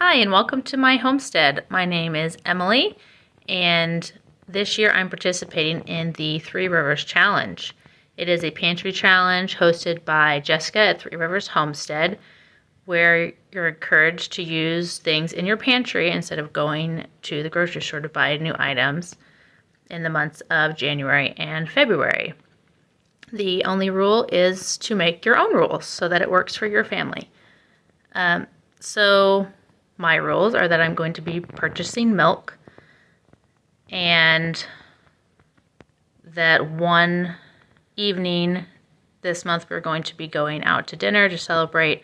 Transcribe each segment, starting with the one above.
Hi, and welcome to my homestead. My name is Emily, and this year I'm participating in the Three Rivers Challenge. It is a pantry challenge hosted by Jessica at Three Rivers Homestead, where you're encouraged to use things in your pantry instead of going to the grocery store to buy new items in the months of January and February. The only rule is to make your own rules so that it works for your family. So my rules are that I'm going to be purchasing milk, and that one evening this month we're going to be going out to dinner to celebrate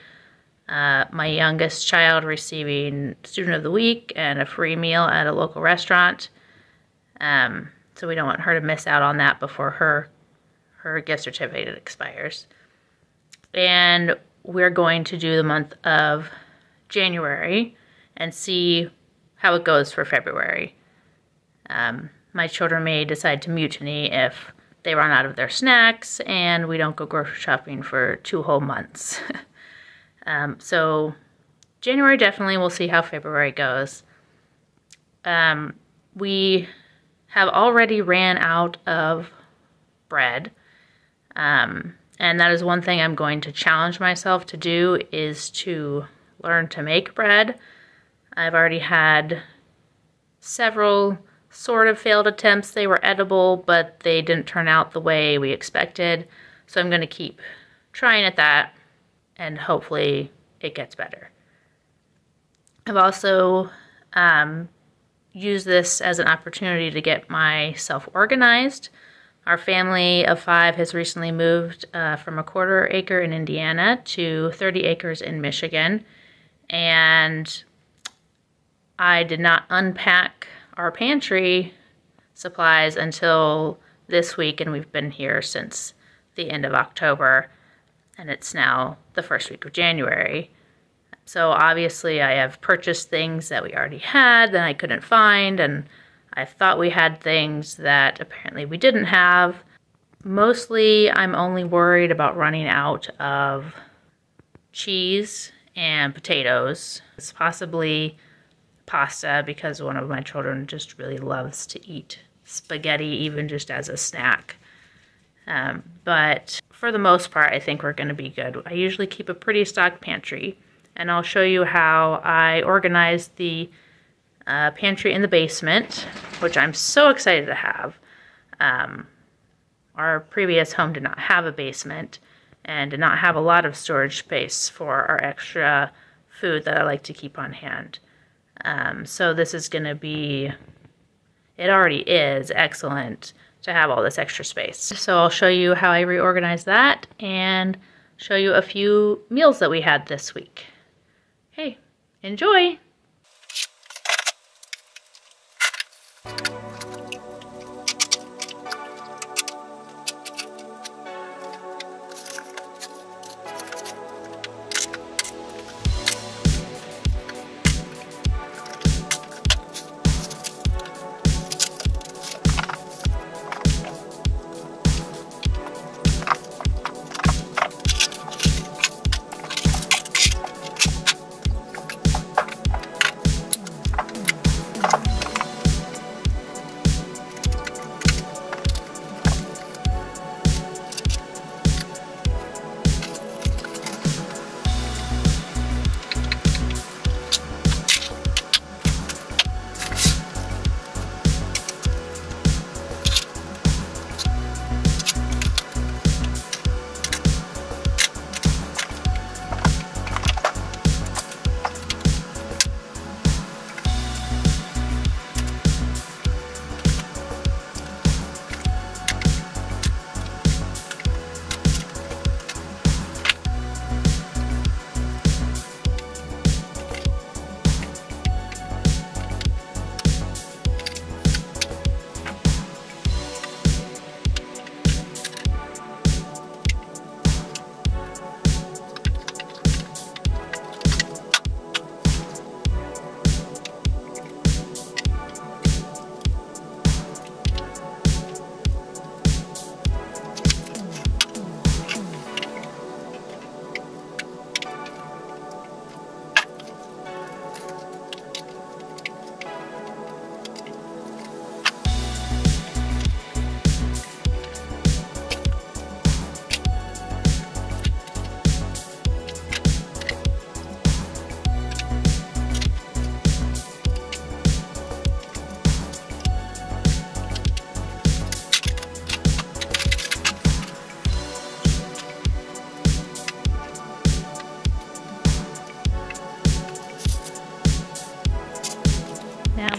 my youngest child receiving Student of the Week and a free meal at a local restaurant. So we don't want her to miss out on that before her gift certificate expires. And we're going to do the month of January and see how it goes for February. My children may decide to mutiny if they run out of their snacks and we don't go grocery shopping for 2 whole months. So January definitely, we'll see how February goes. We have already ran out of bread. And that is one thing I'm going to challenge myself to do, is to learn to make bread. I've already had several sort of failed attempts. They were edible, but they didn't turn out the way we expected. So I'm going to keep trying at that, and hopefully it gets better. I've also used this as an opportunity to get myself organized. Our family of 5 has recently moved from a 1/4 acre in Indiana to 30 acres in Michigan, and I did not unpack our pantry supplies until this week, and we've been here since the end of October, and it's now the first week of January. So obviously I have purchased things that we already had that I couldn't find, and I thought we had things that apparently we didn't have. Mostly I'm only worried about running out of cheese and potatoes. It's possibly pasta, because one of my children just really loves to eat spaghetti, even just as a snack. But for the most part, I think we're going to be good. I usually keep a pretty stocked pantry, and I'll show you how I organized the pantry in the basement, which I'm so excited to have. Our previous home did not have a basement and did not have a lot of storage space for our extra food that I like to keep on hand. So this is going to be, it already is excellent to have all this extra space. So I'll show you how I reorganized that and show you a few meals that we had this week. Okay, enjoy!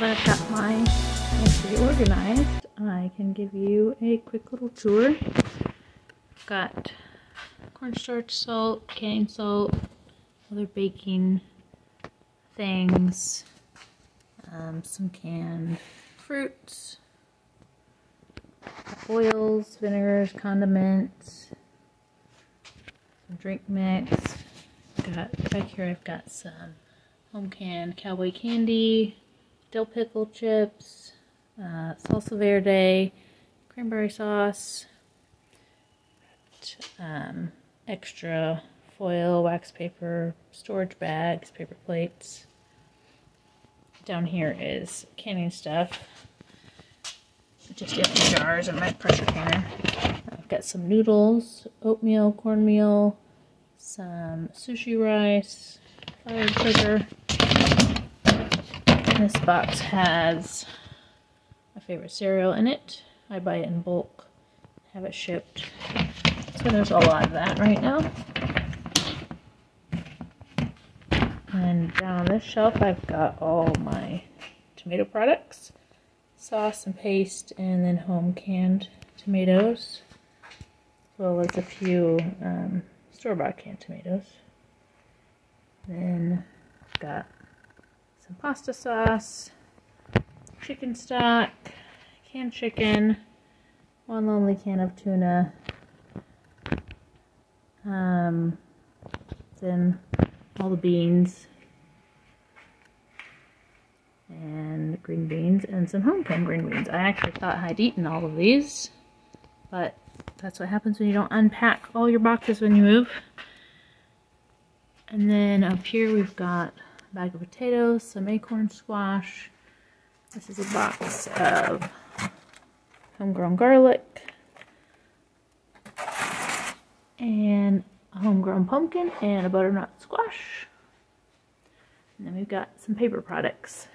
I've got my pantry organized, I can give you a quick little tour. I've got cornstarch, salt, canning salt, other baking things, some canned fruits, oils, vinegars, condiments, some drink mix. Back here I've got some home canned cowboy candy, dill pickle chips, salsa verde, cranberry sauce, extra foil, wax paper, storage bags, paper plates. Down here is canning stuff, just empty jars in my pressure canner. I've got some noodles, oatmeal, cornmeal, some sushi rice, powdered sugar. This box has my favorite cereal in it. I buy it in bulk, have it shipped. So there's a lot of that right now. And down on this shelf I've got all my tomato products, sauce and paste, and then home canned tomatoes, as well as a few store-bought canned tomatoes. Then I've got some pasta sauce, chicken stock, canned chicken, one lonely can of tuna, then all the beans and green beans and some home canned green beans. I actually thought I'd eaten all of these, but that's what happens when you don't unpack all your boxes when you move. And then up here we've got a bag of potatoes, some acorn squash. This is a box of homegrown garlic and a homegrown pumpkin and a butternut squash. And then we've got some paper products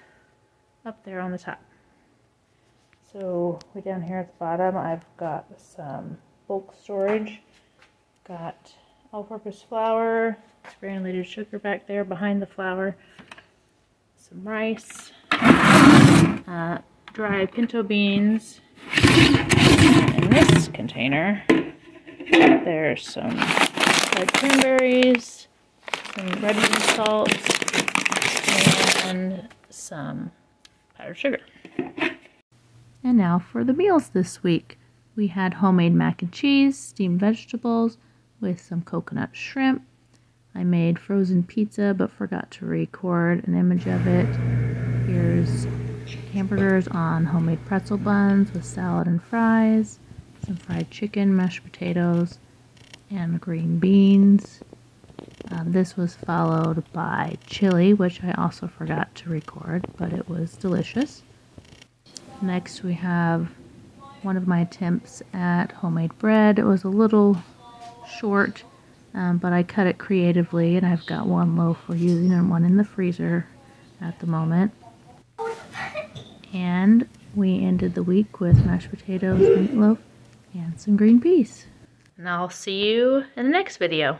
up there on the top. So way down here at the bottom I've got some bulk storage. Got all-purpose flour, granulated sugar back there behind the flour, some rice, dry pinto beans. In this container there's some red cranberries, some red bean salt, and some powdered sugar. And now for the meals this week. We had homemade mac and cheese, steamed vegetables with some coconut shrimp. I made frozen pizza but forgot to record an image of it. Here's hamburgers on homemade pretzel buns with salad and fries, some fried chicken, mashed potatoes, and green beans. This was followed by chili, which I also forgot to record, but it was delicious. Next we have one of my attempts at homemade bread. It was a little short, but I cut it creatively, and I've got one loaf we're using and one in the freezer at the moment. And we ended the week with mashed potatoes, meatloaf, and some green peas. And I'll see you in the next video.